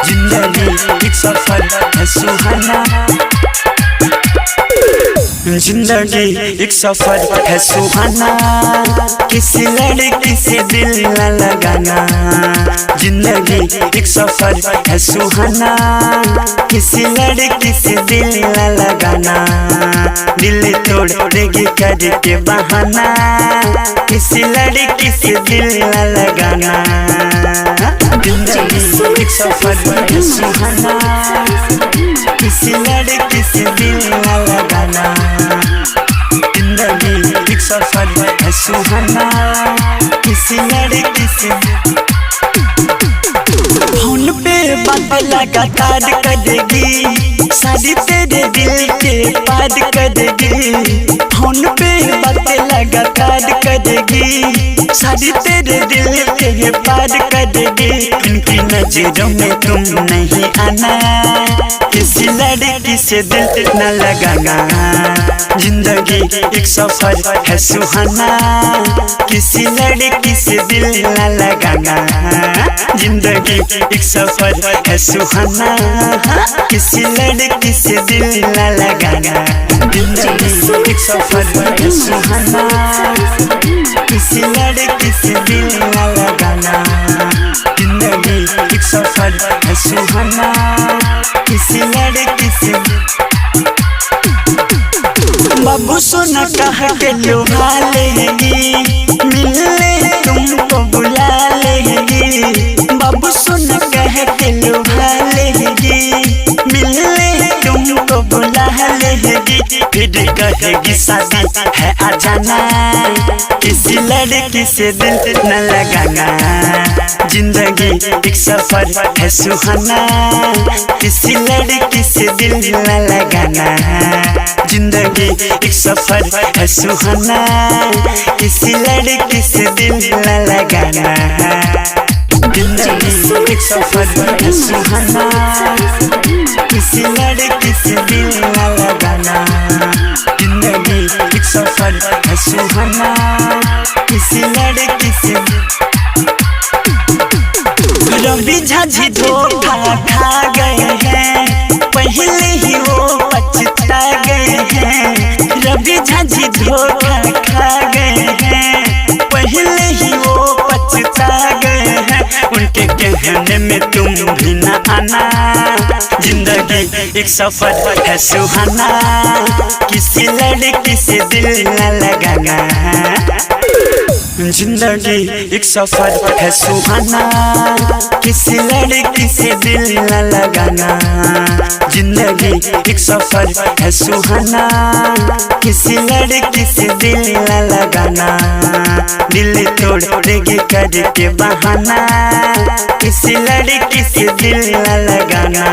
जिंदगी एक सफर है सुहाना, जिंदगी एक सफर है सुहाना, किसी लड़की से दिल न लगाना। जिंदगी एक सफर है सुहाना, किसी लड़की से दिल न लगाना। दिल तोड़ेगी करके बहाना, किसी लड़की से दिल न लगाना। जिंदगी एक सफर है सुहाना, किसी लड़की से दिल न लगाना। जिंदगी एक सफर है सुहाना, किसी लड़की से। फोन पे बात लगातार करेगी, शादी तेरे दिल के पार करेगी। फोन पे बात लगातार करेगी, शादी तेरे दिल के पार करेगी। इनकी नजरों में तुम नहीं आना, किसी लड़की से दिल न लगाना। जिंदगी एक सफर है सुहाना, किसी लड़की से दिल न लगाना। जिंदगी एक सफर है सुहाना, किसी लड़की से दिल न लगाना। जिंदगी एक सफर है सुहाना, किसी लड़की से दिल न लगाना। जिंदगी एक सफर है सुहाना, किसी लड़की से। बाबू सोना कह के लुभा लेगी, मिलने तुमको बुला लेगी। बाबू सोना कह के लुभा लेगी, मिलने तुमको बुला लेगी। फिर कहेगी शादी है आ जाना, किसी लड़की से दिल न लगाना। जिंदगी एक सफर है सुहाना, किसी लड़की से दिल न लगाना। जिंदगी एक सफर है सुहाना, किसी लड़की से दिल न लगाना। जिंदगी एक सफर है सुहाना, किसी लड़की से दिल न लगाना। जिंदगी एक सफर है सुहाना, किसी लड़की से। रवि झांझी धोखा खा गए हैं, पहले ही वो पछता गए हैं। रवि झांझी धोखा खा गए हैं, पहले ही वो पछता गए हैं। उनके कहने में तुम भी न आना, जिंदगी एक सफर है सुहाना, किसी लड़की से दिल न लगाना। जिंदगी एक सफर है सुहाना, किसी लड़की से दिल न लगाना। जिंदगी एक सफर है सुहाना, किसी लड़की से दिल न लगाना। दिल तोड़ेगी करके बहाना, किसी लड़की से दिल न लगाना।